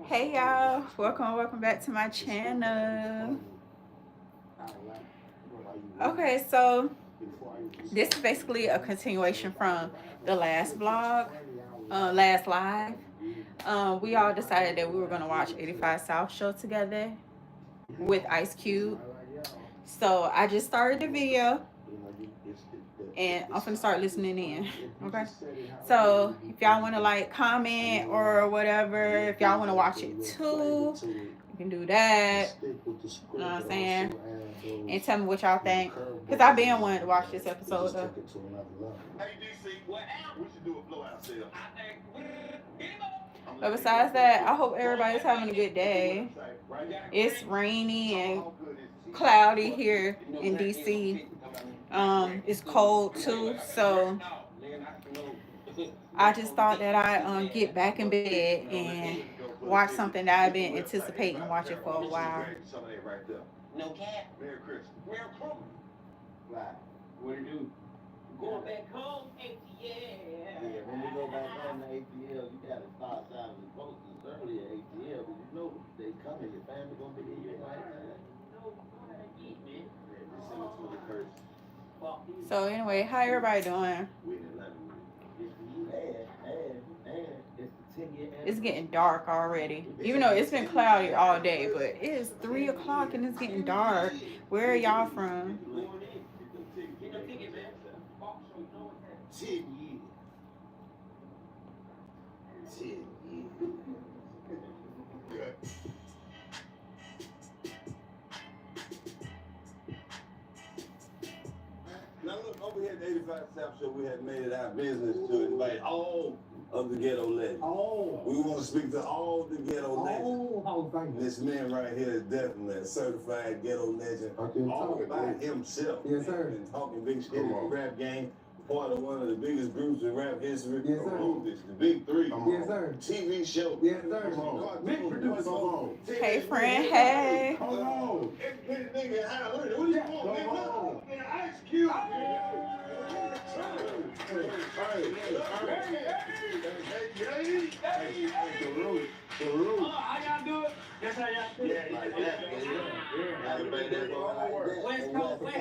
Hey y'all, welcome back to my channel. Okay, so this is basically a continuation from the last vlog, last live. We all decided that we were gonna watch 85 South show together with Ice Cube. So I just started the video and I'm gonna start listening in. Okay, so if y'all want to like comment or whatever, if y'all want to watch it too, you can do that. You know what I'm saying? And tell me what y'all think, because I've been wanting to watch this episode though. But besides that, I hope everybody's having a good day. It's rainy and cloudy here in DC. It's cold too, so I just thought that I'd get back in bed and watch something that I've been anticipating watching for a while. No cap. Merry Christmas. Merry Christmas. Right. What do you do? Going back home, ATL. Yeah, when we go back home to ATL, you gotta start signing the posters early at ATL, because you know they coming, your family gonna be here like that. So anyway, how everybody doing? It's getting dark already. Even though it's been cloudy all day, but it is 3 o'clock and it's getting dark. Where are y'all from? 10 years. 10 years. Now look, over here at the 85 South Show, we have made it our business to invite all of the ghetto legends. Oh. We want to speak to all the ghetto legends. Oh, thank you. This man right here is definitely a certified ghetto legend. All by himself. Yes, sir. Been talking big shit in the rap game. Part of one of the biggest groups in rap history. Yes, sir. The Big Three. Yes, sir. TV show. Yes, sir. Big producer. Hey, friend. Hey. Hold on. Educated nigga in high learning. What do you want, nigga? Ice Cube. How y'all do it? That's how y'all do it. West Coast, West.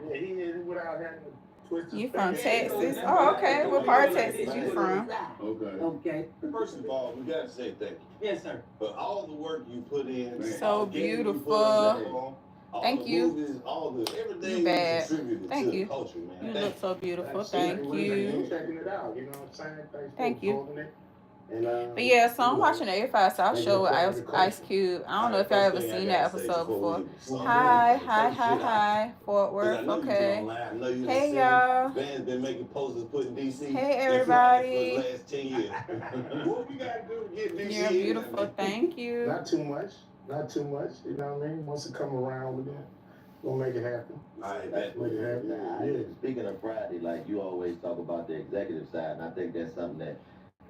Yeah, he hit it without having to twist his You from finger. Texas? Oh, okay. What part of Texas you from? Okay. First of all, we got to say thank you. Yes, sir. For all the work you put in. So all the game beautiful. you put on, all Thank the you. Movies, all the everything You bad. contributed Thank to you. the culture, man. You Thank look so beautiful. That's Thank it. you. Checking it out, you know what I'm saying? Thanks Thank for you. holding it. And, But yeah, so I'm watching the 85 South show with Ice Cube. I don't know if y'all ever seen that episode before. Hi, Fort Worth. Okay. Hey, y'all. Van's been making posters put in DC. Hey, everybody. For the last 10 years. What we gotta do to get DC? You're beautiful. Thank you. Not too much. Not too much. You know what I mean? Once it come around, we'll make it happen. All right, Make it happen. Yeah. Speaking of Friday, like you always talk about the executive side, and I think that's something that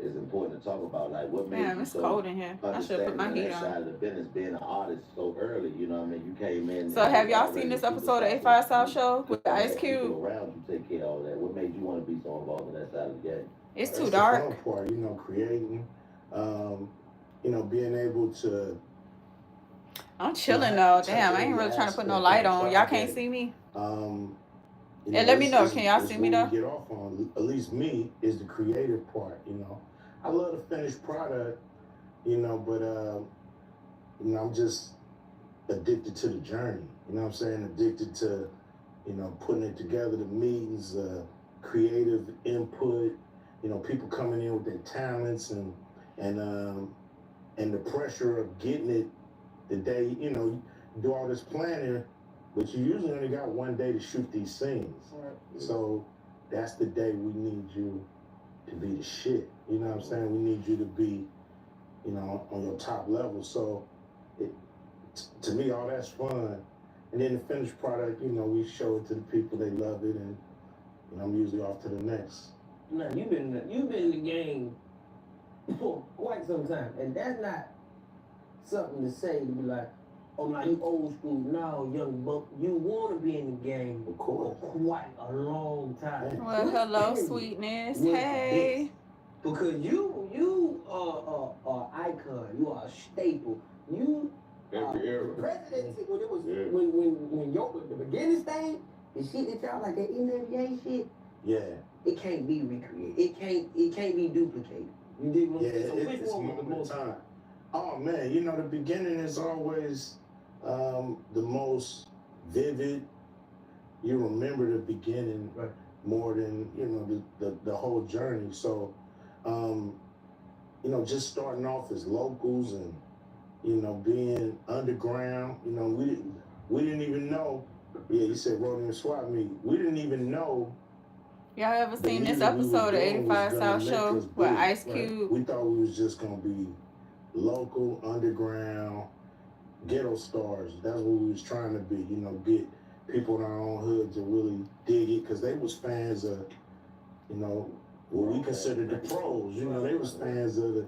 is important to talk about. Like what made Damn, you it's so cold in here. I should put my understanding heat that side on. of the business, being an artist so early. You know what I mean? You came in. So have y'all seen this episode of 85 South show with Ice Cube? Around you take care of all that. What made you want to be so involved in that side of the game? It's That's too the dark. fun part, you know, creating, you know, being able to. I'm chilling though. Damn, I ain't really trying to put no light on. Y'all can't see me. You Yeah, let me know. Can y'all see me though? Get off on, at least me, is the creative part. You know, I love the finished product. You know, but you know, I'm just addicted to the journey. You know what I'm saying? Addicted to, you know, putting it together, the meetings, creative input. You know, people coming in with their talents and the pressure of getting it the day. You know, you do all this planning, but you usually only got one day to shoot these scenes. Right. So that's the day we need you to be the shit. You know what I'm saying? We need you to be, you know, on your top level. So to me, all that's fun. And then the finished product, you know, we show it to the people, they love it, and you know, I'm usually off to the next. Now you've been in the game for quite some time, and that's not something to say to be like, oh, now you old school, now young buck. You want to be in the game for quite a long time. Well, hello, sweetness. Hey. Because you are icon. You are a staple. You Every era. presidency when it was Yeah. when the beginning stage, the shit that y'all like that NWA shit, Yeah. it can't be recreated. It can't be duplicated. You dig what I'm Yeah, saying? So which it's one was the moment most time. Oh man, you know the beginning is always the most vivid. You remember the beginning Right. more than the whole journey. So, just starting off as locals and being underground. We didn't even know. Yeah, you said Rodeo and Swap Meet. We didn't even know. Y'all ever the seen this music we was episode of doing was 85 gonna South make Show us with big, Ice right? Cube? We thought we was just gonna be local, underground, ghetto stars. That's what we was trying to be. Get people in our own hood to really dig it, because they was fans of, what we considered the pros. They was fans of the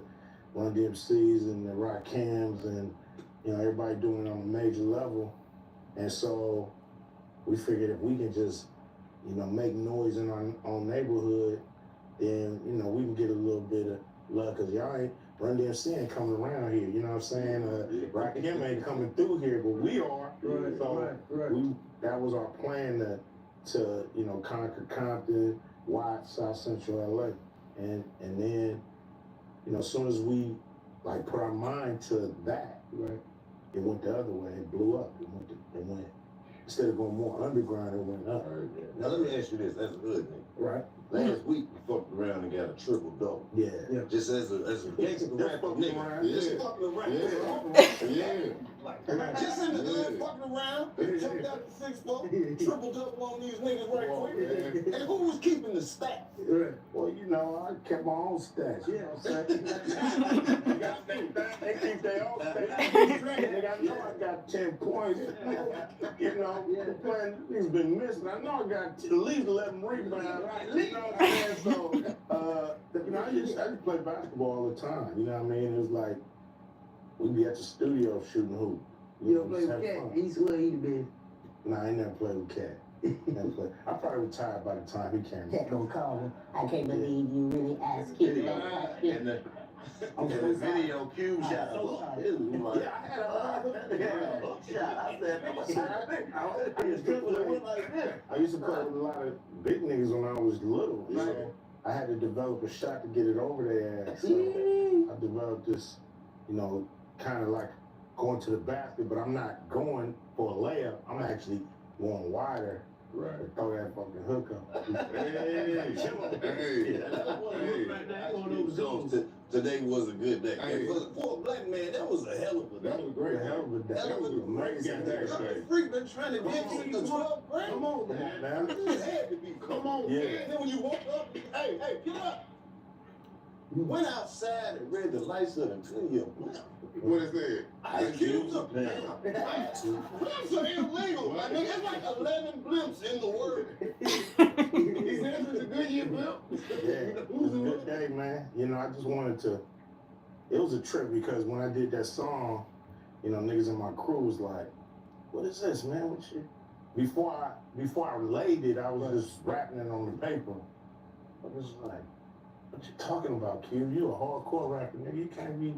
Run DMCs and the Rakims and everybody doing it on a major level. And so we figured if we can just make noise in our own neighborhood, then we can get a little bit of love, because y'all ain't Run DMC ain't coming around here. You know what I'm saying? Rakim ain't coming through here, but we are. Right, So that was our plan to conquer Compton, Watts, South Central LA, and then as soon as we put our mind to that, Right. it went the other way. It blew up. It went instead of going more underground, it went up. Now let me ask you this, as a hood nigga. Right. Last week we fucked around and got a triple double. Yeah. Just as a gangster rapper nigga. around. Just fucking around. Just in the hood fucking around. Jumped out the 6'4", triple double on these niggas right quick. And who was keeping the stats? Well, I kept my own stats. You know what I'm saying? They keep their own stats. I know I got 10 points. The plan has been missing. I know I got at least 11 rebounds. You know what I'm saying? So, I just play basketball all the time. You know what I mean? It was like we'd be at the studio shooting hoop. You don't play with Cat? He's where he the best. Nah, I ain't never played with Cat. I probably retired by the time he came. Cat gonna call him. I can't believe you really asked Kid. And the video cube shot. Yeah, I had a hook shot. I said, I used to play with a lot of big niggas when I was little. So I had to develop a shot to get it over their ass. So I developed this, kind of like going to the basket, but I'm not going for a layup. I'm actually going wider. Right. To throw that fucking hook up. Today was a good day. For a black man, that was a hell of a day. That was great. Hell of a day. Hell of a amazing day. Freak been trying to get you to 12th grade. Come on, man. It had to be. Come on, yeah. And then when you woke up, hey, get up. You went outside and read the lights of the video. What is that? Ice Cube's a pimp. Blimps are illegal, my nigga. It's like 11 blimps in the word. He said it's a good year, blimp. Yeah, it was a good day, man. I just wanted to. It was a trip because when I did that song, niggas in my crew was like, "What is this, man? What you?" Before I laid it, I was just rapping it on the paper. I was like, "What you talking about, Q? You a hardcore rapper, nigga. You can't be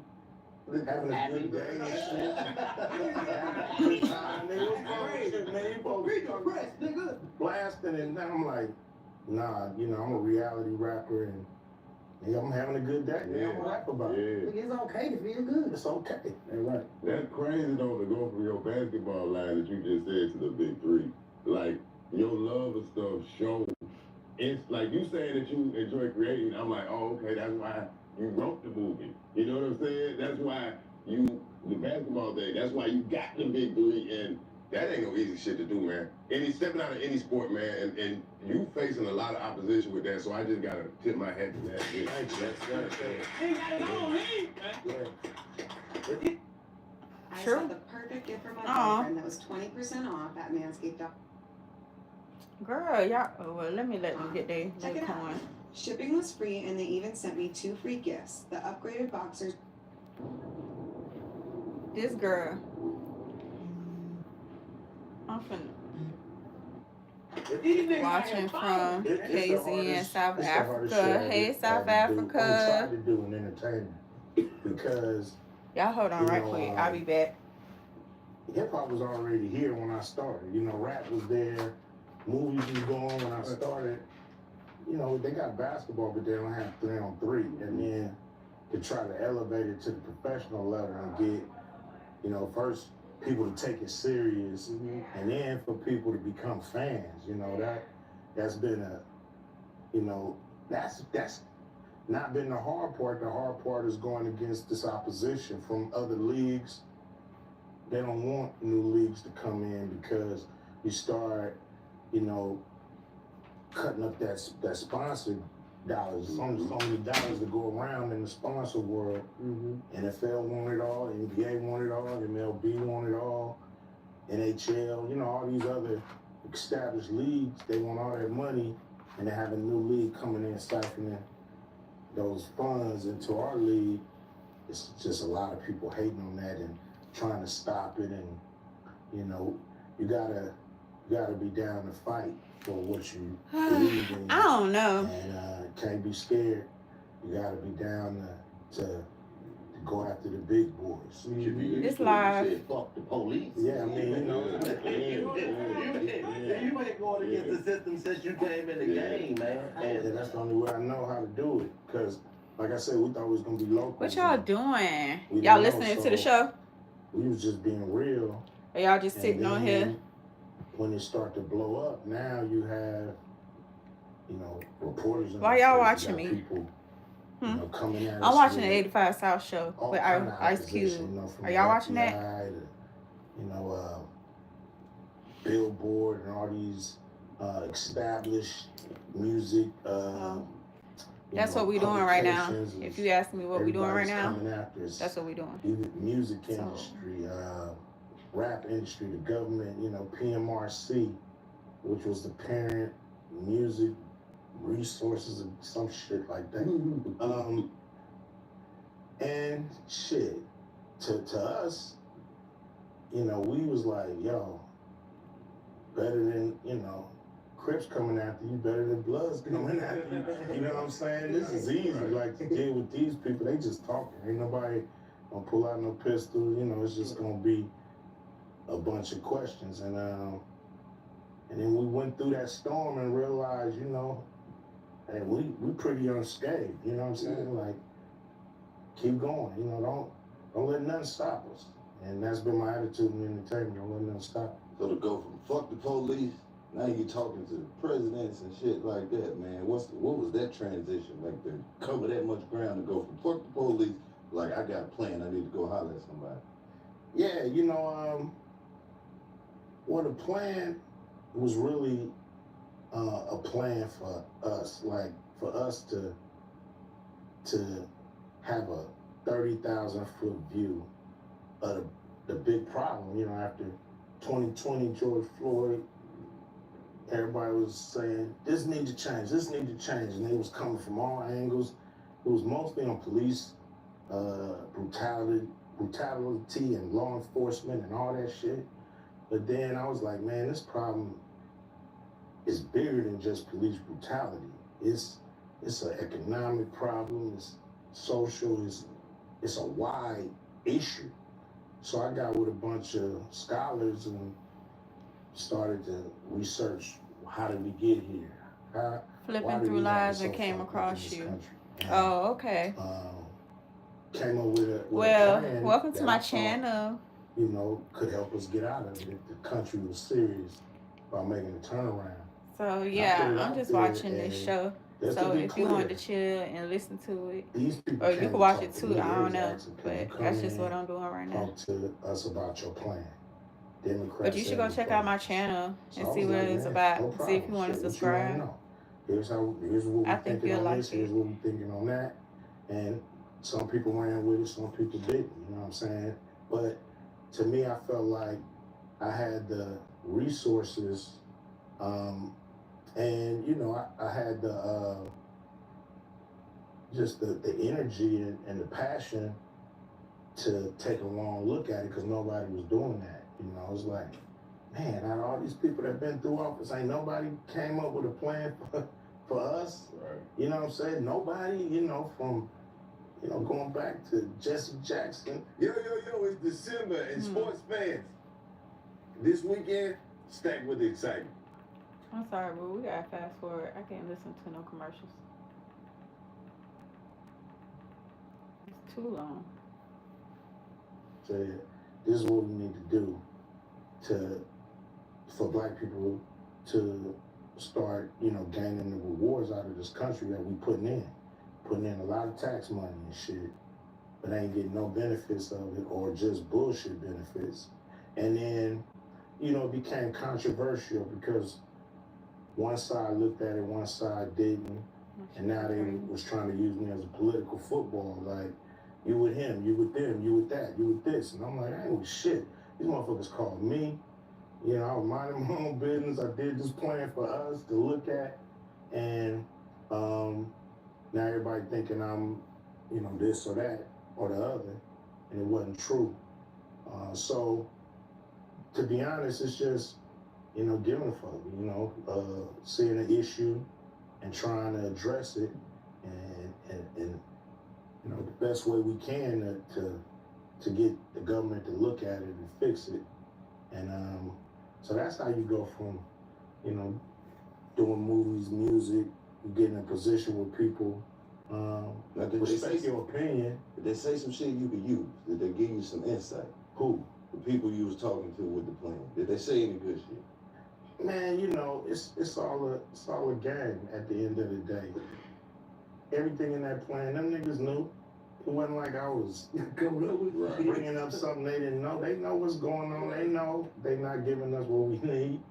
having a good day and shit. Good time, nigga. What's wrong with you, man? You supposed to be blasting." And now I'm like, nah, I'm a reality rapper and nigga, I'm having a good day. Yeah. I'm gonna rap about it. It's okay to feel good. It's okay. Right. That's crazy though, to go from your basketball line that you just said to the big three. Like, your love of stuff shows. It's like you saying that you enjoy creating. I'm like, oh, okay, that's why you wrote the movie. You know what I'm saying? That's why the basketball thing, that's why you got the big three, and that ain't no easy shit to do, man. Stepping out of any sport, man, and you facing a lot of opposition with that, so I just gotta tip my hat to that. I saw the perfect gift for my boyfriend that was 20% off at Manscaped.com. Girl, y'all. Oh, well, let them get their coin. Shipping was free, and they even sent me 2 free gifts: the upgraded boxers. This girl. I'm finna. Watching from KZN, South It's the hardest Africa. shit Hey, South I ever do. I tried Africa. to do in entertainment because Y'all hold on right quick. I'll be back. hip hop was already here when I started. You know, rap was there, movies was going when I started. You know, they got basketball, but they don't have 3-on-3. And then to try to elevate it to the professional level and get, you know, first people to take it serious, and then for people to become fans. You know, that's been a, you know, that's not been the hard part. The hard part is going against this opposition from other leagues. They don't want new leagues to come in because you start, you know, cutting up that sponsor dollars. It's only dollars that go around in the sponsor world. NFL want it all, NBA want it all, MLB want it all, NHL, you know, all these other established leagues, they want all that money, and they have a new league coming in siphoning those funds into our league. It's just a lot of people hating on that and trying to stop it, and you know, you gotta be down to fight for what you believe in. I don't know. And can't be scared. You gotta be down to go after the big boys. It's live. Said, fuck the police. Yeah, I mean, you know. You ain't going against the system since you came in the game, man. And that's the only way I know how to do it. Because, like I said, we thought it was going to be local. What y'all doing? We Y'all didn't know, listening to so the show? We was just being real. Or y'all just sitting on here? When it start to blow up, now you have, you know, reporters. Why y'all watching me? People, you know, coming at I'm us watching with the 85 South show with Ice Cube. you know, from Are y'all watching FBI that? to, you know, Billboard and all these established music. That's what we doing right now. If you ask me what we doing right now, that's what we doing. Even music industry, rap industry, the government, you know, PMRC, which was the parent music resources and some shit like that. And shit, to us, you know, we was like, yo, better than, you know, Crips coming after you, better than Bloods coming after you. You know what I'm saying? This is easy, like, to deal with these people. They just talking. Ain't nobody gonna pull out no pistol. You know, it's just gonna be a bunch of questions. And then we went through that storm and realized, you know, hey, we pretty unscathed. You know what I'm saying? Like, keep going. You know, don't let nothing stop us. And that's been my attitude in entertainment. Don't let nothing stop us. So to go from fuck the police, now you talking to the presidents and shit like that, man. What was that transition like to cover that much ground to go from fuck the police, like I got a plan, I need to go holler at somebody? Yeah, you know, well, the plan was really a plan for us, like for us to have a 30,000-foot view of the big problem. You know, after 2020, George Floyd, everybody was saying, this need to change, and they was coming from all angles. It was mostly on police brutality and law enforcement and all that shit. But then I was like, man, this problem is bigger than just police brutality. It's an economic problem, it's social, it's a wide issue. So I got with a bunch of scholars and started to research, how did we get here? Flipping through lives and came across you. Oh, okay. Came up with a plan welcome to my channel. You know, could help us get out of it. The country was serious about making a turnaround. So yeah, I'm just watching this show. So if you want to chill and listen to it, or you can watch it too, I don't know. But that's just what I'm doing right now. Talk to us about your plan. But you should go check out my channel and see what it's about. See if you want to subscribe. Here's what we're thinking on this, here's what we're thinking on that. And some people ran with it, some people didn't, you know what I'm saying? But to me, I felt like I had the resources, and you know, I had the just the energy and the passion to take a long look at it, because nobody was doing that. You know, it was like, man, out of all these people that been through office, ain't nobody came up with a plan for us. Right. You know what I'm saying? Nobody, you know, from, you know, going back to Jesse Jackson. Yo, it's December and sports fans. This weekend, stacked with excitement. I'm sorry, but we gotta fast forward. I can't listen to no commercials. It's too long. So this is what we need to do for black people to start, you know, gaining the rewards out of this country that we putting in a lot of tax money and shit, but ain't getting no benefits of it or just bullshit benefits. And then, you know, it became controversial because one side looked at it, one side didn't, and now they was trying to use me as a political football, like, you with him, you with them, you with that, you with this. And I'm like, I ain't with shit. These motherfuckers called me. You know, I was minding my own business. I did this plan for us to look at. And now everybody thinking I'm, you know, this or that or the other. And it wasn't true. So, to be honest, it's just, you know, giving a fuck, you know, seeing an issue and trying to address it and you know, the best way we can to get the government to look at it and fix it. And so that's how you go from, you know, doing movies, music, you get in a position where people respect your opinion. Did they say some shit you could use? Did they give you some insight? Who? The people you was talking to with the plan. Did they say any good shit? Man, you know, it's all a game at the end of the day. Everything in that plan, them niggas knew. It wasn't like I was bringing up something they didn't know. They know what's going on. They know they not giving us what we need.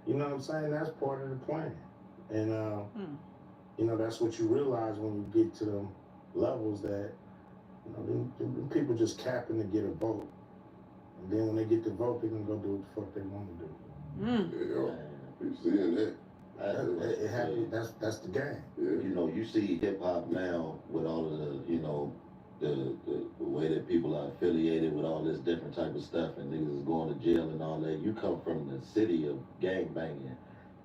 You know what I'm saying? That's part of the plan. And, you know, that's what you realize when you get to them levels that, you know, them people just capping to get a vote. And then when they get the vote, they're going to go do what the fuck they want to do. Yeah, you seeing that? It happened. That's the game. Yeah. You know, you see hip hop now with all of the, you know, the way that people are affiliated with all this different type of stuff and niggas is going to jail and all that. You come from the city of gangbanging,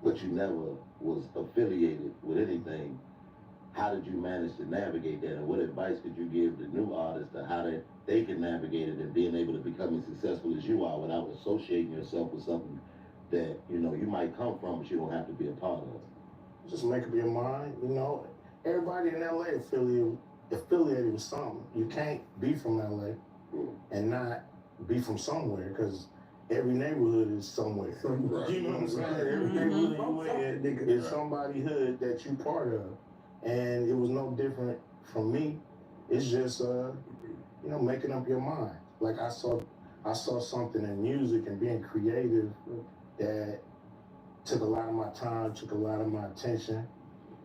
but you never was affiliated with anything. How did you manage to navigate that? And what advice could you give the new artists to how they can navigate it and being able to become as successful as you are without associating yourself with something that, you know, you might come from, but you don't have to be a part of? Just make up your mind, you know. Everybody in LA affiliated with something. You can't be from LA and not be from somewhere, because every neighborhood is somewhere. You know what I'm saying? Every neighborhood you in is somebody's hood that you part of. And it was no different from me. It's just, you know, making up your mind. Like I saw something in music and being creative that took a lot of my time, took a lot of my attention,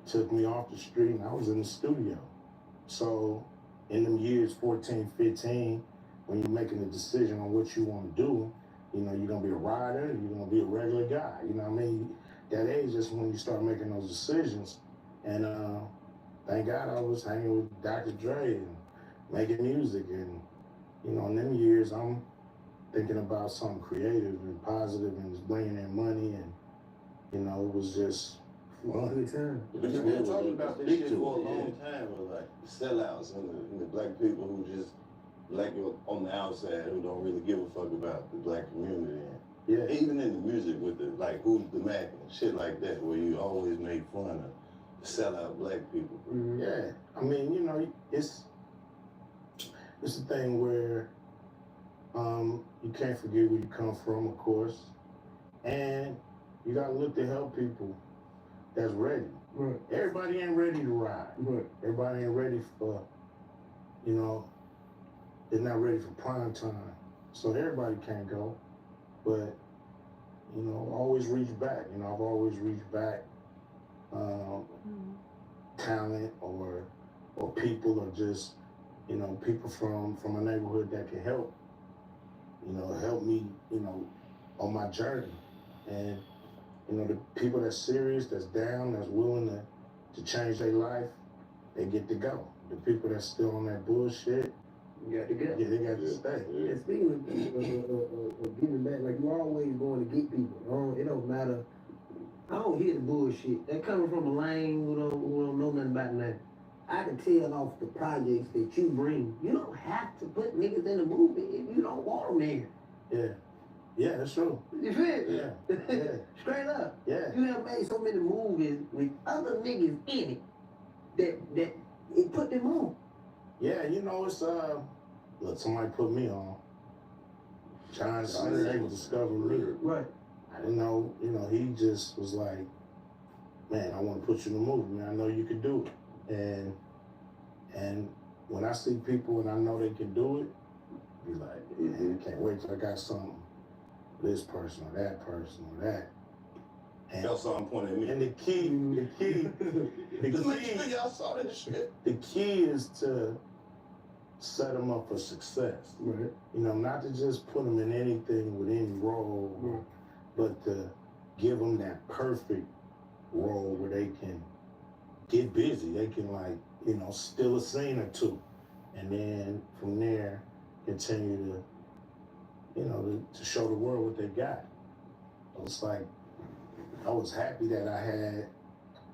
took me off the street, and I was in the studio. So in them years, 14, 15, when you're making a decision on what you want to do, you know, you're going to be a rider, you're going to be a regular guy. You know what I mean? That age is when you start making those decisions. And thank God I was hanging with Dr. Dre and making music. And, you know, in them years, I'm thinking about something creative and positive and just bringing in money. And, you know, it was just fun. But you've been talking about this shit for a long time, like the sellouts and the black people who just, black on the outside, who don't really give a fuck about the black community. Yeah. Even in the music with the, like, Who's the Mac and shit like that, where you always make fun of sellout black people. Yeah. I mean, you know, it's a thing where you can't forget where you come from, of course. And you gotta look to help people that's ready. Right. Everybody ain't ready to ride. Right. Everybody ain't ready for, you know, they're not ready for prime time. So everybody can't go. But, you know, always reach back. You know, I've always reached back. Talent or people, or just, you know, people from a neighborhood that can help, you know, help me, you know, on my journey. And, you know, the people that's serious, that's down, that's willing to change their life, they get to go. The people that's still on that bullshit, You got to go. Yeah, they got to stay. Yeah. And speaking of giving back, like you always going to get people. It don't matter. I don't hear the bullshit. That coming from a lane who don't know nothing about nothing. I can tell off the projects that you bring. You don't have to put niggas in the movie if you don't want them there. Yeah. Yeah, that's true. You feel me? Yeah. Yeah. Straight up. Yeah. You have made so many movies with other niggas in it that it put them on. Yeah, you know, it's look, somebody put me on. John Cena discovered me. Right. I didn't know, he just was like, man, I want to put you in the movie, man. I know you can do it. And when I see people and I know they can do it, be like, man, I can't wait till I got something. This person or that person or that. And Y'all saw him point at me. the key Y'all saw that shit. the key is to set them up for success. Right. Not to just put them in anything with any role, but to give them that perfect role where they can get busy. They can steal a scene or two, and then from there continue to show the world what they got. It's like I was happy that I had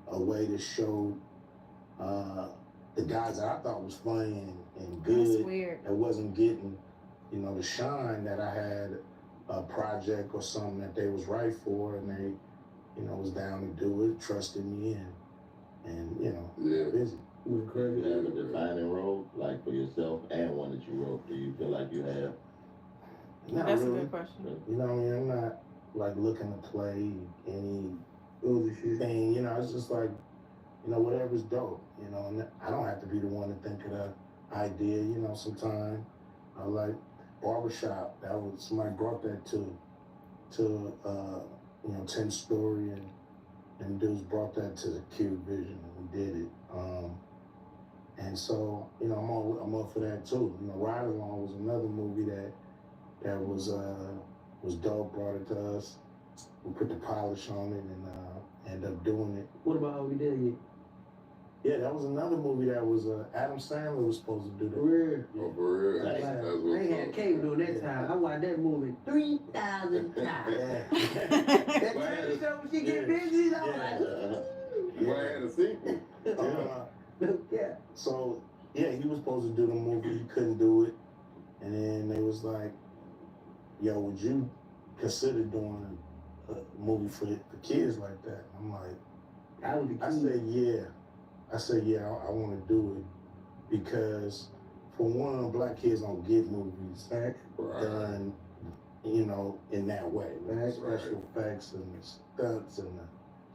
a way to show the guys that I thought was funny and good. That's weird. That wasn't getting, the shine that I had a project or something that they was right for, and they, was down to do it, trusted me, and busy. You have a defining role, like for yourself, and one that you wrote. Do you feel like you have? Not That's really. a good question. You know what I mean? I'm not like looking to play any Other shit. thing. It's just like, whatever's dope. And I don't have to be the one to think of the idea. Sometimes I like barbershop. That was somebody brought that to 10 Story and dudes brought that to the Q Vision and we did it. And so I'm up for that too. Ride Along was another movie that was dope. Brought it to us. We put the polish on it and ended up doing it. What about How We Did It? Yeah, that was another movie that was Adam Sandler was supposed to do that. For real. Oh, for real? Like, That's I what's ain't had up. cable during that time. I watched that movie 3,000 times. Yeah. That time show when she get busy, I'm like, You ain't had a sequel. yeah. So yeah, he was supposed to do the movie. He couldn't do it, and then they was like, "Yo, would you consider doing a movie for kids like that?" I'm like, That was the key. I said, yeah, I want to do it because, for one, black kids don't get movies done, in that way. With special effects and stunts and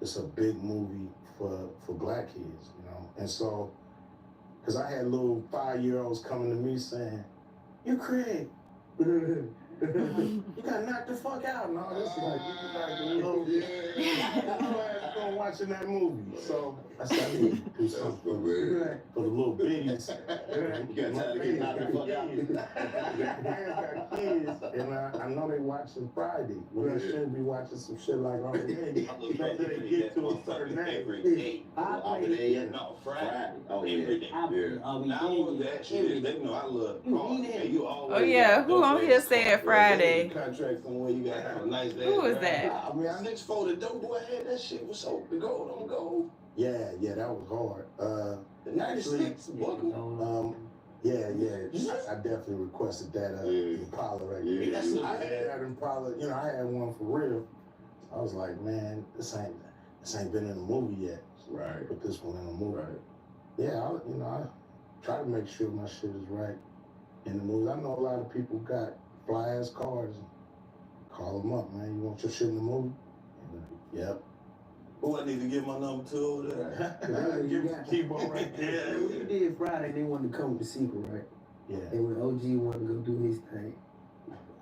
it's a big movie for black kids, And so, because I had little 5-year-olds coming to me saying, "You Craig, you got knocked the fuck out," and all this. Like, going watching that movie. So I said, I need to do something for the little biddies. You got time to get knocked the fuck out. I got kids, and I know they watching Friday when they should be watching some shit like already. After they get to a certain age. No, Friday. Oh, yeah. Every day. Now that shit, they know I love cars. And you always Oh yeah, got who on here said Friday? Contract somewhere you gotta have a nice day. Who was that? I mean, 6'4", the dope boy had that shit was so the gold on gold. Yeah, that was hard. The 96 buckle. Yeah. I definitely requested that Impala right there. Yeah. I had that Impala, I had one for real. I was like, man, this ain't been in a movie yet. Right. Put this one in a movie. Right. Yeah, I try to make sure my shit is right in the movie. I know a lot of people got fly ass cars. Call them up, man. You want your shit in the movie? Yep. Who I need to give my number to over there? Give me the keyboard right there. When you did Friday, they wanted to come with the sequel, right? Yeah. And when OG wanted to go do his thing,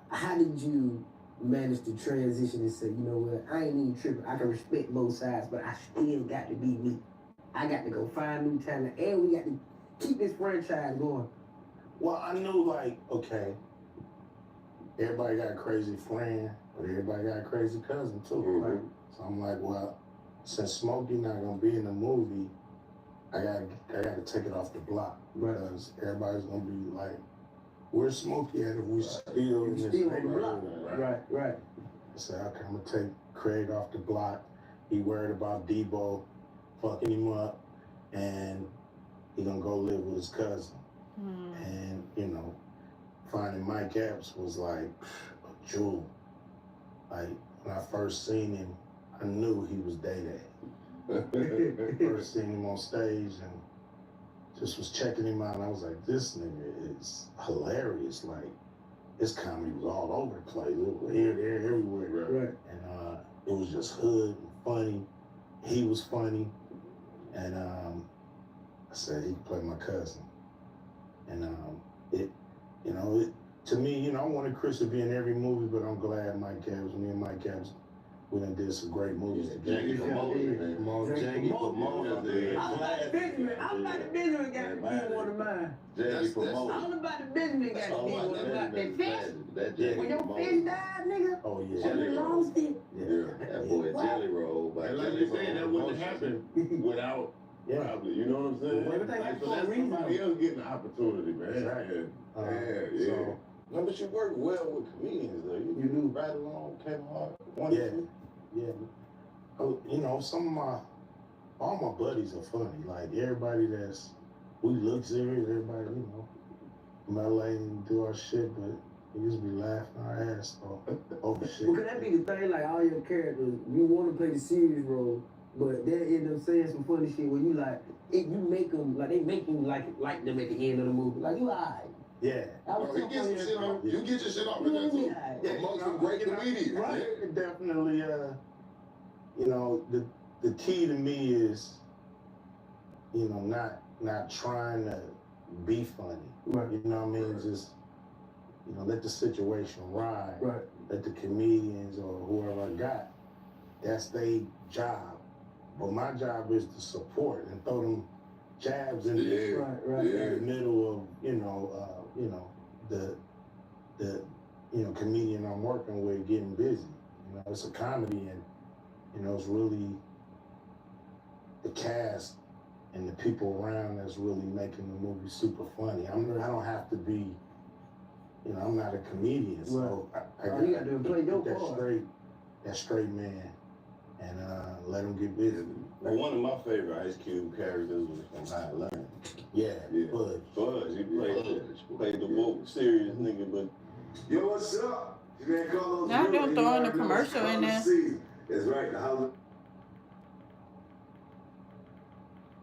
how did you manage to transition and say, you know what, I ain't even tripping. I can respect both sides, but I still got to be me. I got to go find new talent, and we got to keep this franchise going. Well, I knew, okay, everybody got a crazy friend, but everybody got a crazy cousin too, right? So I'm like, well, since Smokey not gonna be in the movie, I gotta take it off the block because everybody's gonna be like where's Smokey at if we still in this Still on the neighborhood? block. Right. I said, okay, I'm gonna take Craig off the block. He worried about Debo fucking him up, and he gonna go live with his cousin. And, you know, finding Mike Epps was like a jewel. Like, when I first seen him, I knew he was Day-Day. First seen him on stage and just was checking him out, and I was like, this nigga is hilarious. Like, his comedy was all over the place. It was here, there, everywhere. Right. And it was just hood and funny. He was funny. And I said he could play my cousin. And to me, you know, I wanted Chris to be in every movie, but I'm glad me and Mike Epps, we done did some great movies together. Jackie Promoter, man. Jackie Promoter. I was about the Benjamin got to be one of mine. Jackie Promoter. I was about the Benjamin got to be one of mine. That fish? That Jackie When your Promoter. fish died, nigga? Oh, yeah. Jelly You roll. lost it. Yeah, that boy Jelly Roll. And like you saying, that wouldn't happen without probably, you know what I'm saying? Well, everything Like, so happens for a that's reason. somebody else getting the opportunity, man. Exactly. Yeah. So, No, but you work well with comedians, though. You You do. right along, Kevin Hart. yeah. Oh, you know, all my buddies are funny. Like, everybody we look serious, everybody, you know, melee and do our shit, but we just be laughing our ass off over shit. Well, could that be the thing? Like, all your characters, you want to play the serious role, but they end up saying some funny shit where you like, you make them, like, they make you like them at the end of the movie. Like, you alright. Yeah. That was He gets some shit off. You get your shit off in there too. Amongst some great comedians. Right. It definitely, you know, the key to me is, you know, not trying to be funny. Right. You know what I mean? Just, you know, let the situation ride. Right. Let the comedians or whoever I got, that's their job. But my job is to support and throw them jabs in the middle of, the comedian I'm working with getting busy. You know, it's a comedy, and, you know, it's really the cast and the people around that's really making the movie super funny. I don't have to be, you know, I'm not a comedian, so I you got to play your that part. straight man, and let him get busy. Well, one of my favorite Ice Cube characters was from High Learning. Yeah. Bud. Buzz, he played the woke serious nigga, but yo, what's up? Now don't throw in the commercial in there. That's right.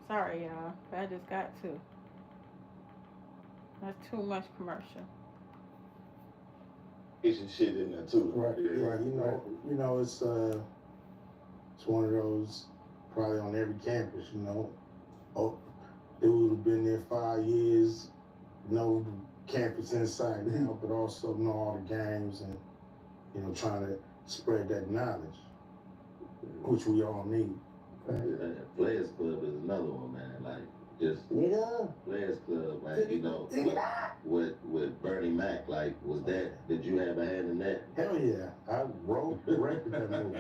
Sorry, y'all. But I just got to. That's too much commercial. Asian shit in there too. Right. You know, it's one of those probably on every campus. You know, it would have been there 5 years, no campus inside now, but also know all the games and, you know, trying to spread that knowledge, which we all need. Players Club is another one, man. Like, just Players Club, like, you know, with Bernie Mac, like, did you have a hand in that? Hell yeah, I directed that movie.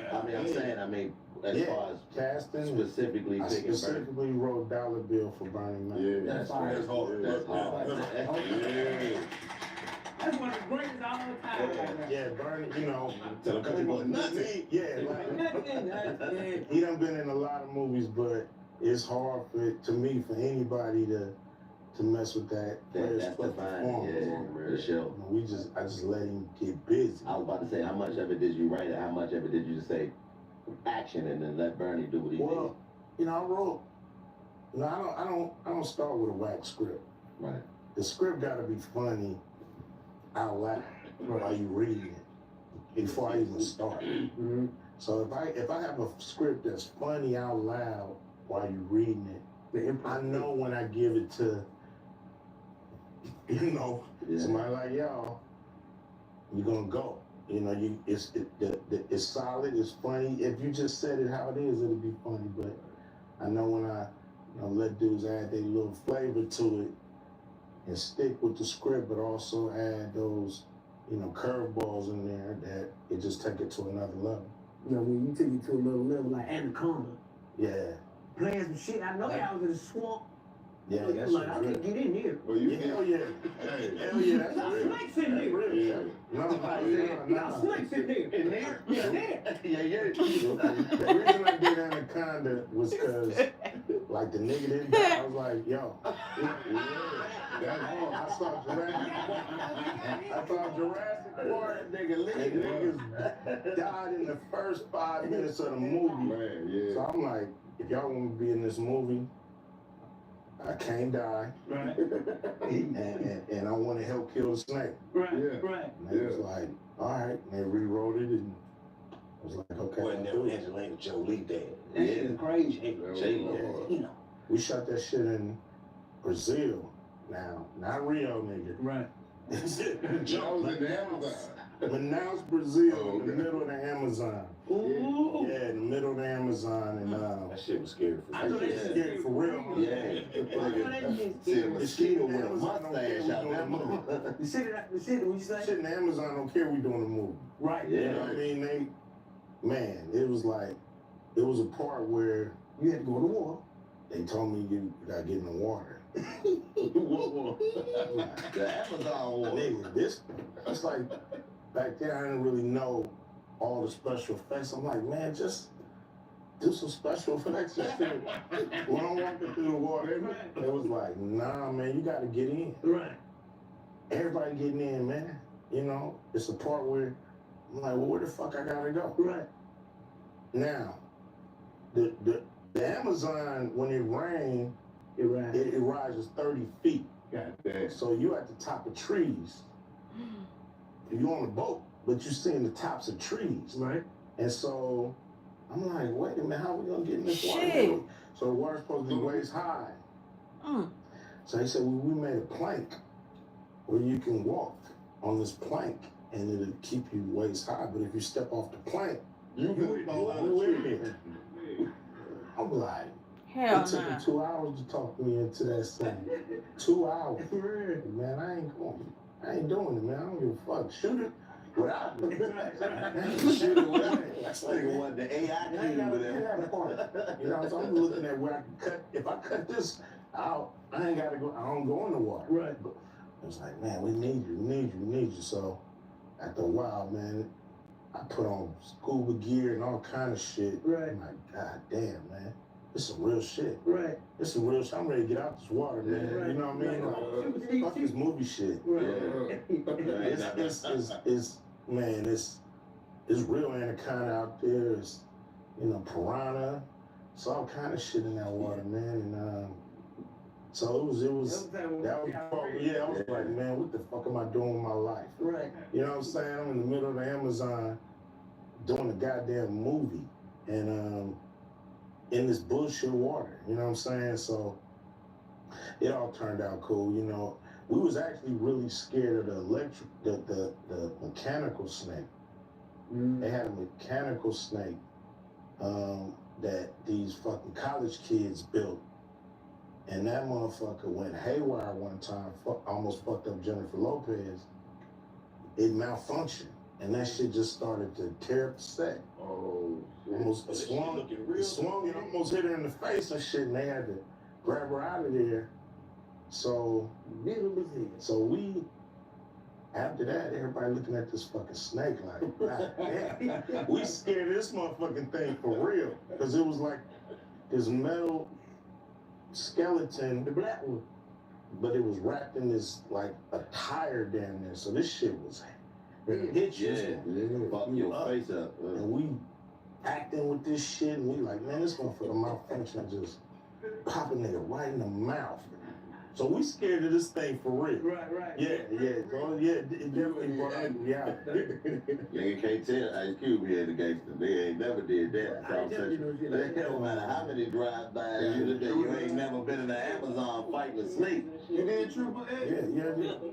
I mean, as far as casting, specifically I picking specifically wrote $1 bill for Bernie Mac. Yeah, That's hard. That's hard. Yeah. That's one of the greatest of all time. Yeah, Bernie, you know, Tell him country boy nothing. yeah, like, he done been in a lot of movies, but it's hard for anybody to mess with that. That's the fine, for sure. I just let him get busy. I was about to say, how much of it did you write, and how much of it did you just say action and then let Bernie do what he did? Well, you know, I wrote. No, I don't start with a whack script. Right. The script got to be funny out loud while you reading it before I even start. Mm-hmm. So if I have a script that's funny out loud while you reading it, I know when I give it to, you know, somebody like y'all, you're gonna go. You know, it's solid, it's funny. If you just said it how it is, it'll be funny. But I know when I, you know, let dudes add their little flavor to it and stick with the script, but also add those, you know, curveballs in there that it just take it to another level. You know, when you take it to another level, like Anaconda. Yeah. Playing some shit. I know y'all was in the swamp. Yeah, I'm that's like, I real. can get in here. Well, you Hell yeah. Hey. Hell yeah, that's Got real. snakes in That's there. real. Yeah. No, You got snakes in there. In there? Yeah, there. Yeah. The reason I did Anaconda was because, like, the nigga didn't die. I was like, yo. I saw Jurassic Park. Niggas died in the first 5 minutes of the movie. Man, yeah. So I'm like, if y'all want to be in this movie, I can't die. Right. And I want to help kill the snake. Right. Yeah. Right. And they was like, all right. And they rewrote it, and I was like, okay. Wasn't that Angelina Jolie dead? That shit is crazy. J-Lo. You know. We shot that shit in Brazil now, not Rio, nigga. Right. That was in the Amazon. Manaus, Brazil, Oh, in the okay. middle of the Amazon. Ooh. Yeah, in the middle of the Amazon, and That shit was scary for I know me. that it's shit scary for real. Yeah. See a mosquito with a mustache out there. The city, what you say? Shit in the Amazon don't care we doing a movie. Right. You Yeah. know what I mean? It was like, it was a part where You had to go to war. they told me you gotta get in the water. The Amazon war. Nigga, it's like, back then I didn't really know all the special effects. I'm like, man, just do some special effects and shit. When I'm walking through the water, it was like, nah, man, you gotta get in. Right. Everybody getting in, man. You know, it's a part where I'm like, well, where the fuck I gotta go? Right. Now, the Amazon, when it rains, You're right. it rises 30 feet. God damn. So you at the top of trees. You on a boat, but you seeing the tops of trees. Right. And so I'm like, wait a minute, how we gonna get in this water? Shit. So the water's supposed to be waist high. Mm. So he said, well, we made a plank where you can walk on this plank and it'll keep you waist high. But if you step off the plank, You can fall out of Wait a tree. minute. I'm like, Hell it took no. him 2 hours to talk me into that thing. 2 hours. For real. Man, I ain't doing it, man. I don't give a fuck. Shoot it without me. Shoot it without me. That's like what the AI I ain't cube gotta with do that. that part. You know, so I'm looking at where I can cut. If I cut this out, I ain't gotta go. I don't go in the water. Right. It was like, man, we need you. So after a while, man, I put on scuba gear and all kind of shit. Right. I'm like, God damn, man. This some real shit. Right. This some real shit. I'm ready to get out this water, man. Right. You know what I mean? Right. Like, fuck this movie shit. Right. It's real anaconda out there. It's, you know, piranha. It's all kind of shit in that water, man. And so it was I was like, man, what the fuck am I doing with my life? Right. You know what I'm saying? I'm in the middle of the Amazon doing a goddamn movie and in this bullshit water. You know what I'm saying? So it all turned out cool. You know, we was actually really scared of the mechanical snake. They had a mechanical snake that these fucking college kids built. And that motherfucker went haywire one time, almost fucked up Jennifer Lopez. It malfunctioned. And that shit just started to tear up the set. Oh, shit. Almost swung and almost hit her in the face and shit. And they had to grab her out of there. So we, after that, everybody looking at this fucking snake like, God damn. We scared of this motherfucking thing for real. Because it was like this metal skeleton, the black one, but it was wrapped in this like a tire down there. So this shit was hit you, Fuck your face up. and we acting with this shit, and we like, man, this motherfucker malfunction just pop a nigga right in the mouth. So we scared of this thing for real. Right. Yeah. So yeah, it definitely brought up reality. Nigga can't tell Ice Cube here the gangster. They ain't never did that. It don't matter how many drive-bys you done, you ain't never been in the Amazon fighting a snake. You did Triple X? Yeah.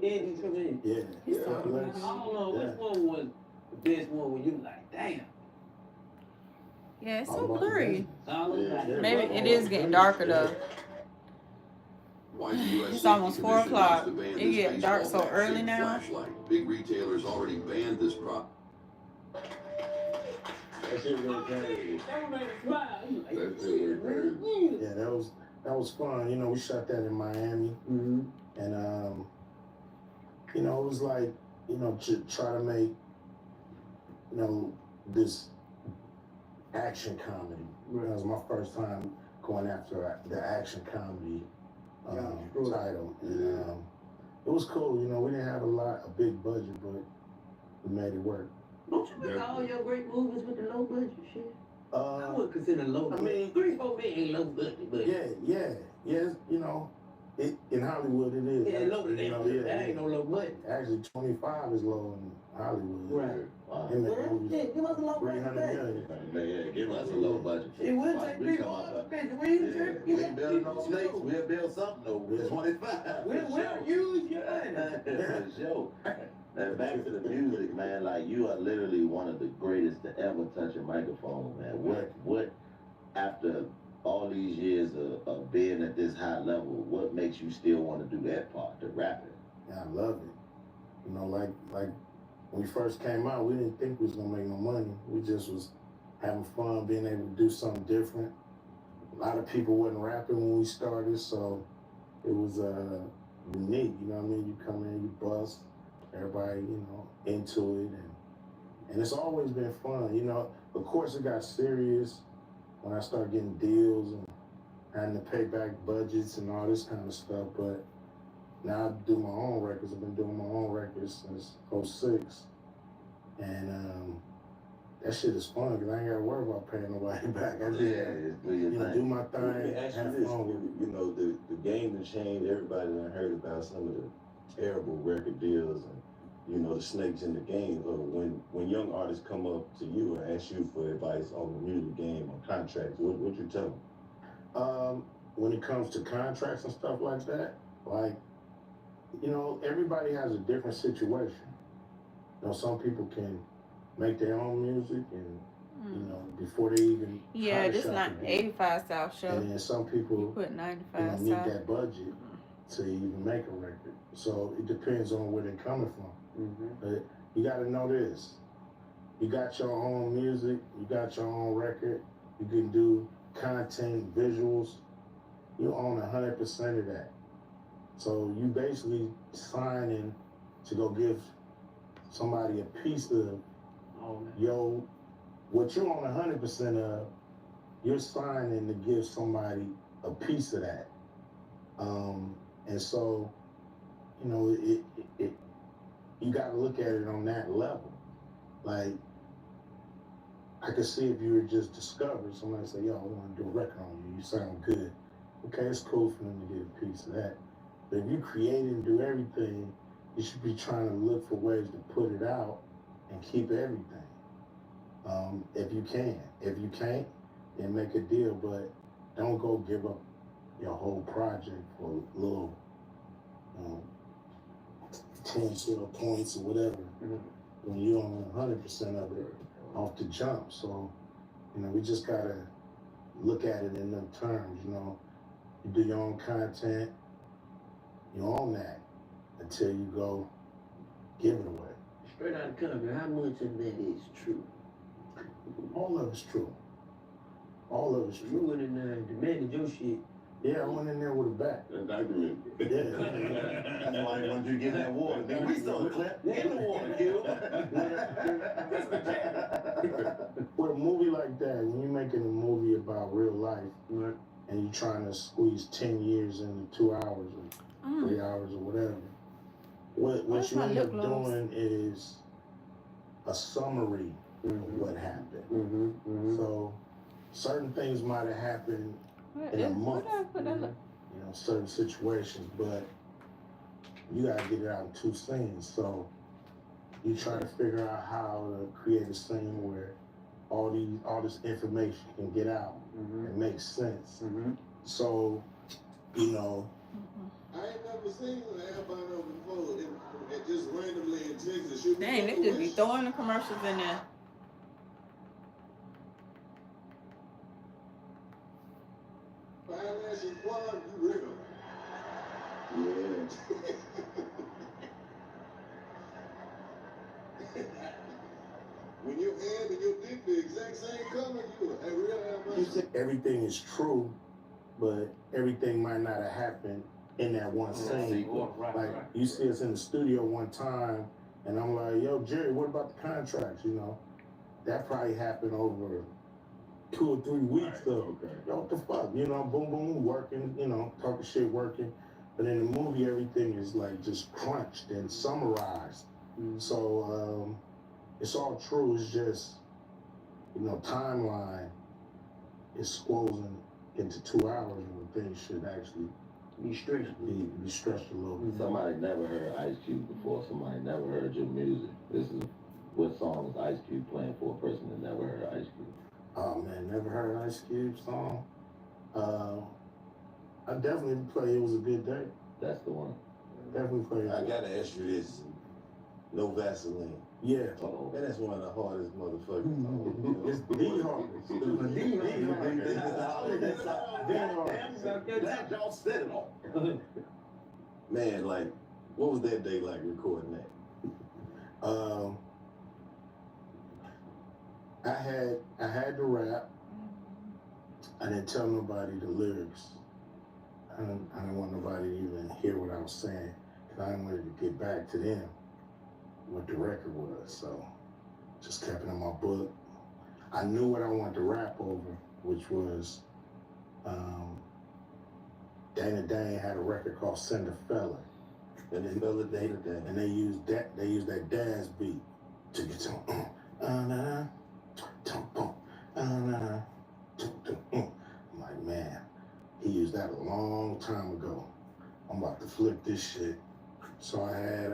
Yeah. Yeah. I don't know which one was the best one when you like, damn. Yeah, it's All so about blurry. Yeah. Maybe it is getting darker though. It's almost 4 o'clock. It get dark so early now. Big retailers already banned this product. That shit was crazy. That made me smile. That shit was crazy. Yeah, that was fun. You know, we shot that in Miami, and you know, it was like, you know, to try to make, you know, this action comedy. That was my first time going after the action comedy title, and it was cool. You know, we didn't have a big budget, but we made it work. Don't you make all your great movies with the low budget shit? I would consider low budget. I mean, $3-4 million low budget, but yes, you know, in Hollywood it is. Yeah, low than you know, that ain't no low budget. Actually, 25 is low in Hollywood. Right. Wow. They make movies Yeah, give us a low budget. 300 million. Yeah, give us a low budget. It will take We 3 come more up- okay, we We ain't building no snakes, we'll build something over 25. We'll use your money. For sure. Now back to the music, man. Like, you are literally one of the greatest to ever touch a microphone, man. What after all these years of being at this high level, what makes you still want to do that part, the rapping? Yeah, I love it. You know, like when we first came out, we didn't think we was gonna make no money. We just was having fun, being able to do something different. A lot of people wasn't rapping when we started, so it was unique. You know what I mean? You come in, you bust, everybody, you know, into it, and it's always been fun. You know, of course it got serious when I started getting deals and having to pay back budgets and all this kind of stuff, but now I do my own records. I've been doing my own records since '06, and that shit is fun because I ain't got to worry about paying nobody back. I just, you know, do my thing, Let me ask you have this, fun with it. you know, the game has changed. Everybody done heard about some of the terrible record deals and, you know, the snakes in the game. When young artists come up to you and ask you for advice on the music game or contracts, what you tell them? When it comes to contracts and stuff like that, like, you know, everybody has a different situation. You know, some people can make their own music and, you know, before they even this not 85 South show. And then some people, You put 95 need South. that budget to even make a record. So it depends on where they're coming from. But you got to know this. You got your own music, you got your own record, you can do content, visuals, you own 100% of that. So you basically signing to go give somebody a piece of what you own 100% of, you're signing to give somebody a piece of that. And so, you know, you got to look at it on that level. Like, I could see if you were just discovered, somebody say, yo, I want to do a record on you, you sound good. Okay, it's cool for them to get a piece of that. But if you create and do everything, you should be trying to look for ways to put it out and keep everything. If you can. If you can't, then make a deal, but don't go give up your whole project for a little 10 little points or whatever when you own 100% of it off the jump. So, you know, we just gotta look at it in them terms, you know. You do your own content, you own that until you go give it away. Straight out of country, how much of that is true? All of it's true. All of it's You true. went in there and demanded your shit. Yeah, I went in there with a bat. That's documented. Yeah. That's why I wanted you to get that water. Then we saw the clip. In the water, Gil. With a movie like that, when you're making a movie about real life, and you're trying to squeeze 10 years into 2 hours or 3 hours or whatever, what you end up doing is a summary of what happened. So certain things might have happened in a month, you know, certain situations, but you gotta get it out in 2 scenes. So you try to figure out how to create a scene where all this information can get out and make sense. So, you know, I ain't never seen an albino before. It just randomly in Texas. Should Dang, they just be throwing the commercials in there. Financial quad, you real. Yeah. When your head and your dick the exact same color, you a real albino. everything is true, but everything might not have happened in that one scene. Like, you see us in the studio one time, and I'm like, yo, Jerry, what about the contracts, you know? That probably happened over 2 or 3 weeks, though. Yo, what the fuck? You know, boom, boom, working, you know, talking shit, working. But in the movie, everything is like just crunched and summarized. So it's all true. It's just, you know, timeline is squozing into 2 hours when things should actually be stretched a little bit. Somebody never heard Ice Cube before. Somebody never heard your music. This is what song is Ice Cube playing for a person that never heard Ice Cube? Oh man, never heard an Ice Cube song. I definitely play It Was a Good Day. That's the one. Definitely play. I gotta ask you this. No Vaseline. Yeah. Man, that's one of the hardest motherfuckers. It's the hardest. That y'all said it all. Man, like, what was that day like recording that? I had to rap. I didn't tell nobody the lyrics. I didn't want nobody to even hear what I was saying. Cause I wanted to get back to them what the record was. So just kept it in my book. I knew what I wanted to rap over, which was Dana Dane had a record called Cinderfella. And they spell it Dana Dane. And they used that Daz beat to get to I'm like, man, he used that a long time ago. I'm about to flip this shit. So I had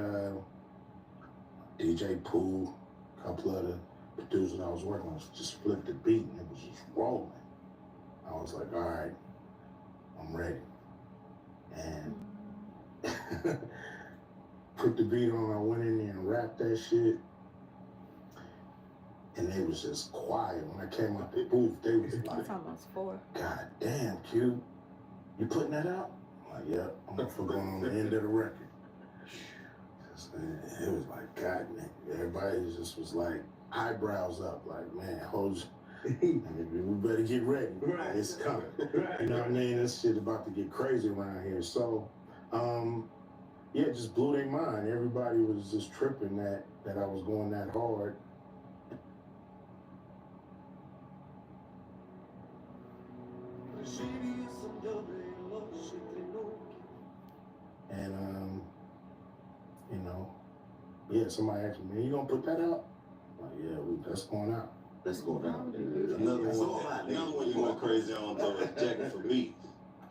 DJ Pooh, a couple other producers I was working with, just flipped the beat and it was just rolling. I was like, all right, I'm ready. And put the beat on, I went in there and rapped that shit. And they was just quiet. When I came out the booth, they was like, That's almost 4. God damn, Q, you putting that out? I'm like, yeah, I'm going on the end of the record. It was like, God, man, everybody just was like, eyebrows up, like, man, hold you. We better get ready. Right. It's coming. Right. You know what I mean? This shit about to get crazy around here. So, yeah, it just blew their mind. Everybody was just tripping that I was going that hard. And, you know, yeah, somebody asked me, man, you gonna put that out? I'm like, yeah, that's going out. That's going out. Another one you went crazy on though is Jacket for Beats.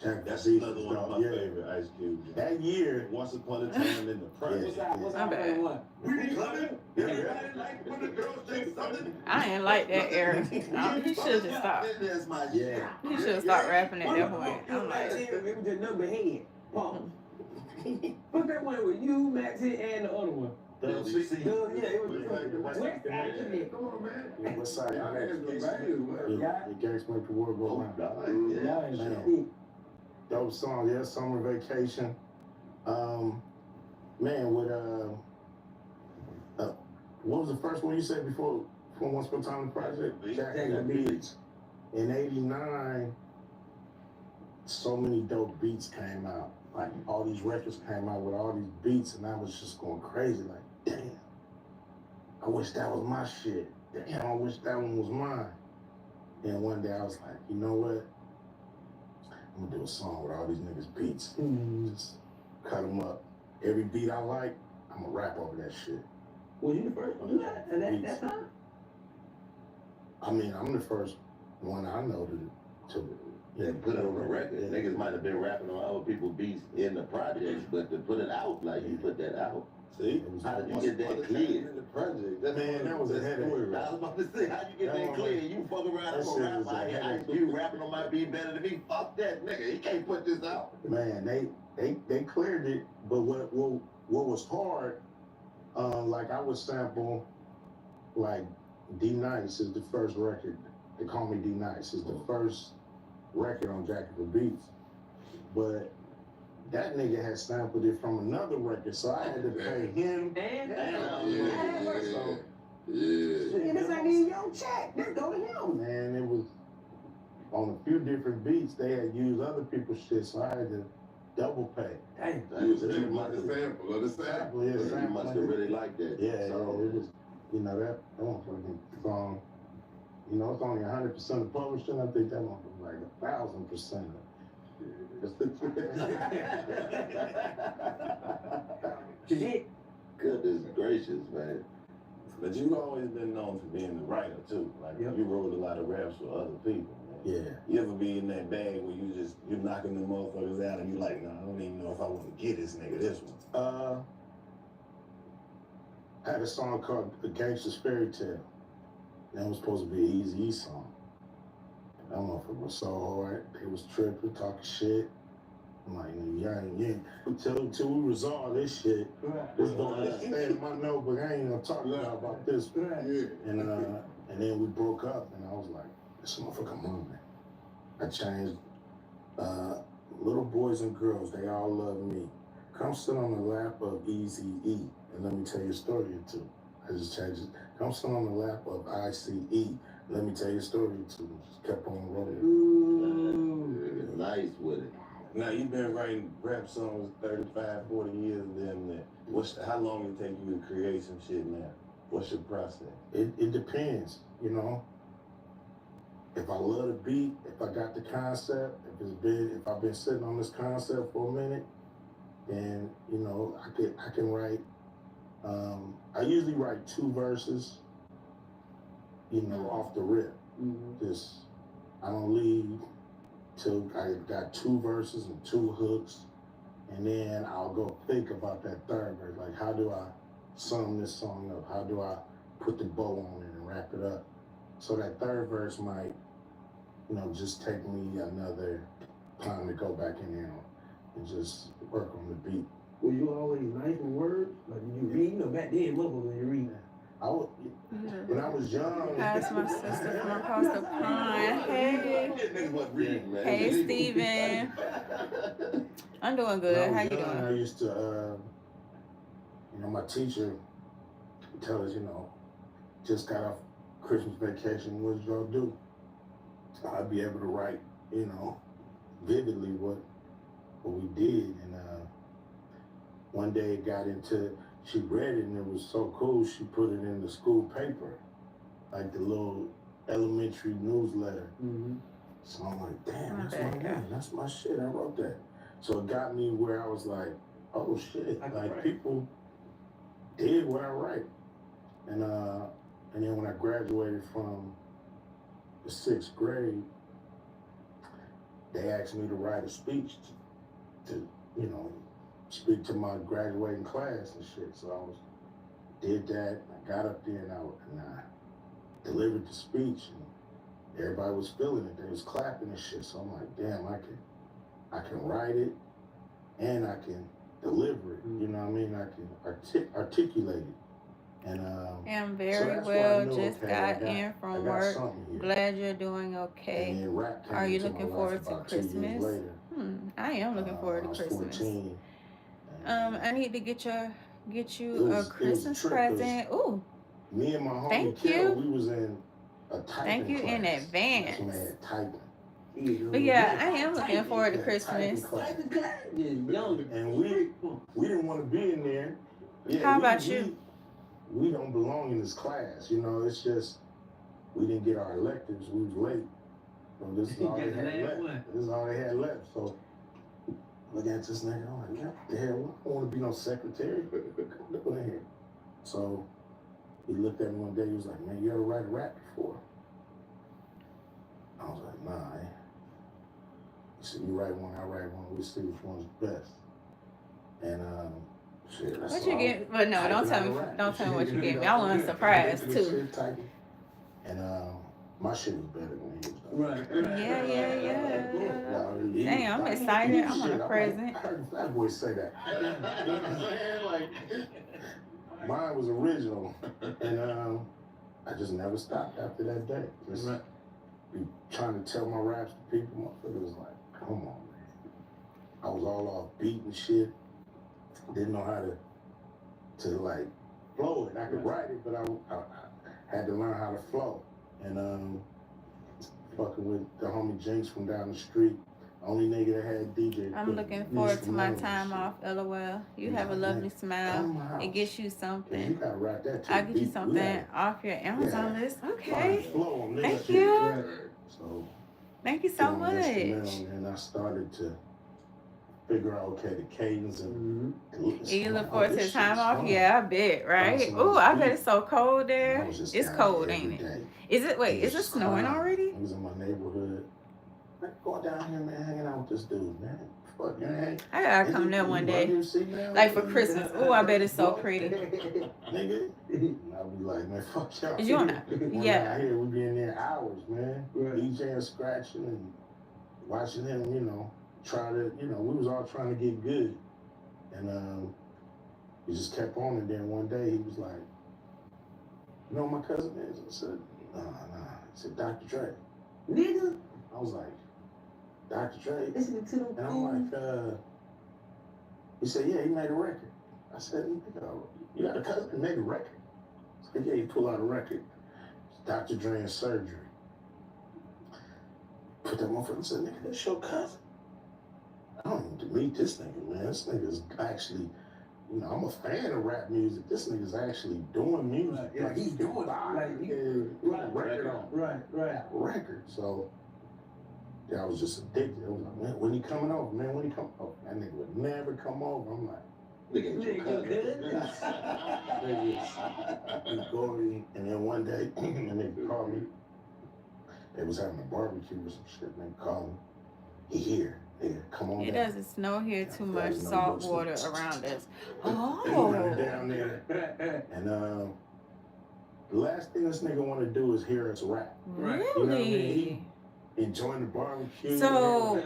That's another one of my favorite Ice Cube. That year, Once Upon a Time in the Project. What's that one? I ain't like that era. He should have stopped. yeah. He should have stopped rapping at that point. I'm like, It was the number head. Put that one with you, Max, and the other one. Yeah, it was West Side. Come on, man. West Side. You can't explain the world go around. Man. Dope song, yeah, Summer Vacation. Man, with what was the first one you said before Once Upon a Time in the Project? Jacket Beach. In '89, so many dope beats came out. Like all these records came out with all these beats, and I was just going crazy. Like, damn, I wish that was my shit. Damn, I wish that one was mine. And one day I was like, you know what? I'm gonna do a song with all these niggas' beats. Just cut them up. Every beat I like, I'm gonna rap over that shit. Was you the first one to do that? And that time? I mean, I'm the first one I know to put it on the record. Yeah. Niggas might have been rapping on other people's beats in the projects, but to put it out, like you put that out. See? How did you get that clear? In the project. Man, that was a headache. I was about to say, how you get that clear? You fuck around and rap like, hey, you rapping on my beat better than me? Fuck that nigga. He can't put this out. Man, they cleared it, but what was hard, like I would sample, like D Nice is the first record. They call me D Nice is the first record on Jacket for Beats, but that nigga had sampled it from another record, so I had to pay him. And So, this ain't even your check. This go to him. man, it was on a few different beats, they had used other people's shit, so I had to double pay. Dang, You was taking like a sample of the sample. Yeah, you sample. must have really liked that. Yeah, So, it was, you know, that motherfucking song, you know, it's only 100% of publishing. I think that one was like 1,000%. Shit. goodness gracious, man. But you've always been known for being the writer too. Like you wrote a lot of raps for other people, man. Yeah. You ever be in that bag where you're knocking the motherfuckers out and you like, nah, I don't even know if I want to get this nigga this one. I had a song called The Gangster's Fairy Tale. That was supposed to be an Eazy-E song. That motherfucker was so hard. They was tripping, talking shit. I'm like, yeah. Till we resolve this shit, this gonna stay in my notebook. I ain't gonna talk about this. And then we broke up, and I was like, this motherfucker moving. I changed. Little boys and girls, they all love me. Come sit on the lap of Eazy-E, and let me tell you a story or two. I just changed it. Come sit on the lap of ICE. Let me tell you a story or two. Just kept on rolling. Nice with it. Now you've been writing rap songs 35, 40 years, damn near. How long it take you to create some shit now? What's your process? It depends, you know. If I love the beat, if I got the concept, if I've been sitting on this concept for a minute, then you know I can write. I usually write 2 verses, you know, off the rip. Just I don't leave till I got 2 verses and 2 hooks, and then I'll go think about that 3rd verse. Like, how do I sum this song up? How do I put the bow on it and wrap it up? So that 3rd verse might, you know, just take me another time to go back in there and just work on the beat. Were you always nice with words? Like, you reading or back then, motherfucker, when you reading? When I was young. That's my sister from across the pond. Hey. Hey, Steven. I'm doing good. How you doing? I used to, you know, my teacher would tell us, you know, just got off Christmas vacation, what did y'all do? I'd be able to write, you know, vividly what we did. And one day it got into, she read it and it was so cool, she put it in the school paper, like the little elementary newsletter. So I'm like, damn, that's my shit, I wrote that. So it got me where I was like, oh shit, like people did what I write. And then when I graduated from the 6th grade, they asked me to write a speech to you know, speak to my graduating class and shit. So I did that. I got up there and I delivered the speech, and everybody was feeling it. They was clapping and shit. So I'm like, damn, I can write it and I can deliver it. You know what I mean? I can articulate it. And I'm very well. Just got in from work. Glad you're doing okay. Are you looking forward to Christmas? I am looking forward to Christmas. 14, I need to get you a Christmas present. Ooh. Me and my homie Kel, we was in a typing Thank you class. in advance. Man, typing. But yeah, I am looking forward to Christmas. And we didn't want to be in there. Yeah, How about you? We don't belong in this class, you know. It's just we didn't get our electives. We was late, so this is all they had left. This is all they had left. So looking at this nigga, I'm like, what the hell? I don't want to be no secretary. Look in here. So he looked at me one day. He was like, man, you ever write a rap before? I was like, nah. He said, you write one, I write one. We'll see which one's best. And shit, that's What you get? But no, don't tell me what you get me. I want a surprise too. And my shit was better than his. Right. Yeah. Dang, I'm excited. I want a present. I heard the fat boys say that. You know what I'm saying? Like, mine was original, and I just never stopped after that day. Just be trying to tell my raps to people. Motherfucker was like, come on, man. I was all off beat and shit. Didn't know how to like flow it. I could write it, but I had to learn how to flow. And fucking with the homie Jinx from down the street. Only nigga that had DJ. I'm looking forward to my time off, LOL. You have a lovely smile. It gets you something. Yeah, you gotta write that to I'll get you something off your Amazon list. Okay. Thank you. So, thank you so much. And I started to figure out, okay, the cadence and you look forward to the time off? Yeah, I bet, right? Oh, I bet it's so cold there. It's cold, ain't it? Is it, wait, is it snowing already? I was in my neighborhood. Going down here, man, hanging out with this dude, man. Fuck, man. I gotta come there one day. Like for Christmas. Oh, I bet it's so pretty. Nigga. I'll be like, man, fuck y'all. You on that? Yeah. Here, we be in there hours, man. DJing, scratching, and watching him, you know, try to, you know, we was all trying to get good. And we just kept on, and then one day he was like, you know what my cousin is? I said, nah. He said, Dr. Dre. Nigga. I was like, Dr. Dre. Listening to them. And I'm like, he said, yeah, he made a record. I said, you got a cousin that made a record? I said, yeah, he pulled out a record. It's Dr. Dre and Surgery. Put that motherfucker and said, nigga, that's your cousin? I don't even meet this nigga, man. This nigga's actually, you know, I'm a fan of rap music. This nigga's actually doing music. Yeah, like, he's doing it. Like, he record on. Right. Record. So, yeah, I was just addicted. I was like, man, when he coming over? Man, when he come over? That nigga would never come over. I'm like, nigga, and then one day, and they called me. They was having a barbecue or some shit, and they called me. He here. Nigga, come on It down. doesn't snow here too much salt water around us. Down there. And the last thing this nigga want to do is hear us rap. Really? You know what I mean? Enjoying the barbecue. So,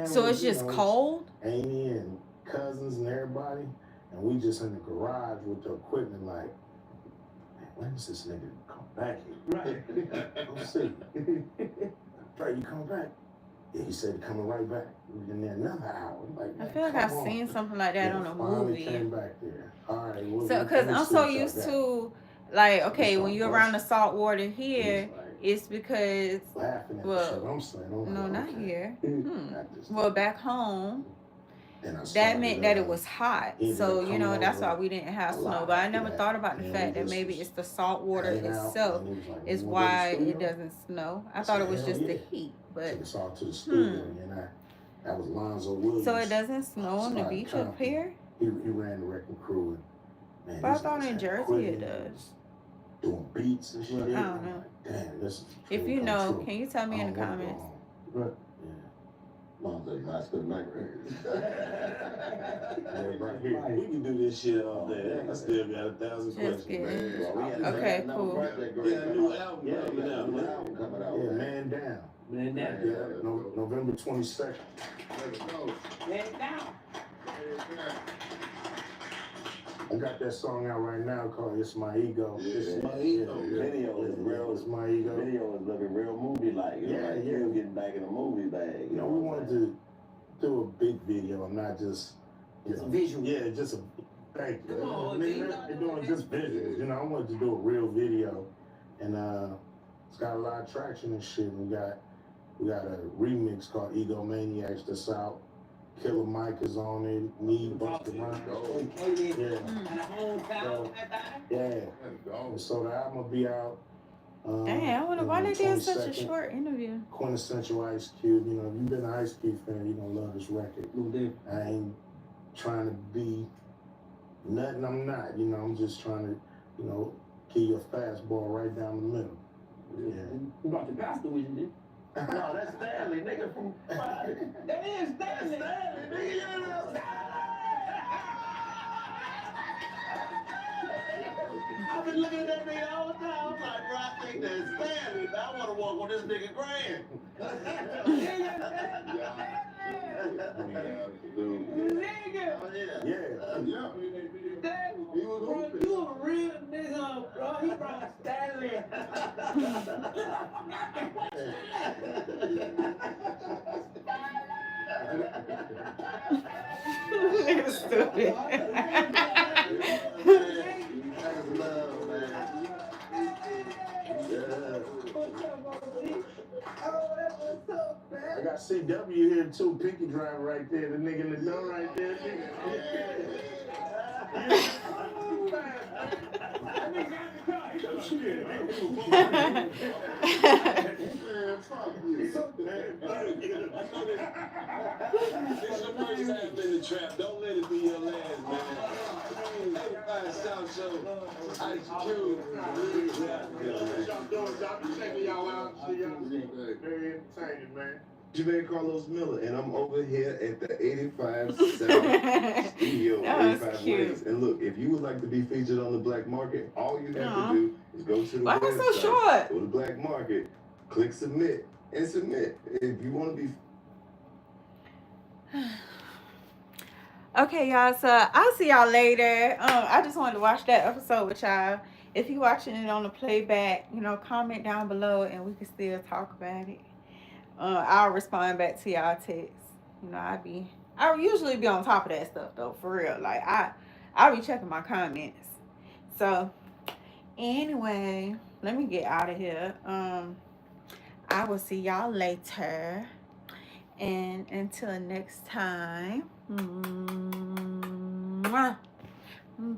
so it's just cold? Amy and cousins and everybody. And we just in the garage with the equipment like, man, when does this nigga come back here? Right. Let's see. Dre, you come back? Yeah, he said coming right back. We was in there another hour. Like, I feel like I've seen something like that on a movie. Came back there. All right. Well, so, because I'm so used to, like, okay, when you're around the salt water here, it's because, well, no, not here. Well, back home, that meant that it was hot. So, you know, that's why we didn't have snow. But I never thought about the fact that maybe it's the salt water itself is why it doesn't snow. I thought it was just the heat. But took us all to the studio, and that was Lonzo Williams. So it doesn't snow on the beach up here? He ran the wrecking crew. And, man, but I thought in Jersey it does. Doing beats and shit. I don't know. Damn, this is if you know, can you tell me in the comments? Right. Lonzo, nice good night records. We can do this shit all day. I still got 1,000 questions, man. Okay, cool. We got a new album coming out. Yeah, Man Down. Man Down. Yeah, November 22nd. Man Down. I got that song out right now called It's My Ego. It's My Ego. Video is real. It's My Ego. Video is looking real movie-like. Yeah. Getting back in the movie bag. You know, we wanted to do a big video and not just, visual. Yeah, just a, thank you. Come on, They're doing just visuals. You know, I wanted to do a real video. And it's got a lot of traction and shit. We got a remix called Egomaniacs that's out. Killer Mike is on it. Me, Busta Rhymes. And so the album will be out. Dang, I wonder why they did such a short interview. Quintessential Ice Cube. You know, if you've been an Ice Cube fan, you're gonna love this record. I ain't trying to be nothing I'm not. You know, I'm just trying to, you know, keep your fastball right down the middle. Yeah. You brought the pastor with you, didn't No, that's Stanley, nigga, from Friday. That is Stanley. Nigga, you know. I've been looking at that nigga all the time. I'm like, bro, I think that's Stanley. I want to walk on this nigga grand. He was bro, you a real nigga, bro. He brought Stanley. Nigga stupid. got CW here too, Pinky driver right there, the nigga in the door right there. This your first time in the trap. Don't let it be your last, man. 85 South Show. Ice Cube. I'm checking y'all out. See y'all. Very entertaining, man. Jermaine Carlos Miller, and I'm over here at the 85 South Studio. That was 85 cute. Ways. And look, if you would like to be featured on the black market, all you have to do is go to the Why website, so short? go to black market, click submit, and submit. If you want to be Okay, y'all, so I'll see y'all later. I just wanted to watch that episode with y'all. If you're watching it on the playback, you know, comment down below and we can still talk about it. I'll respond back to y'all texts. You know, I usually be on top of that stuff though, for real. Like I'll be checking my comments. So anyway, let me get out of here. I will see y'all later. And until next time,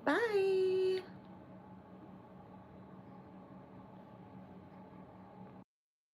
bye.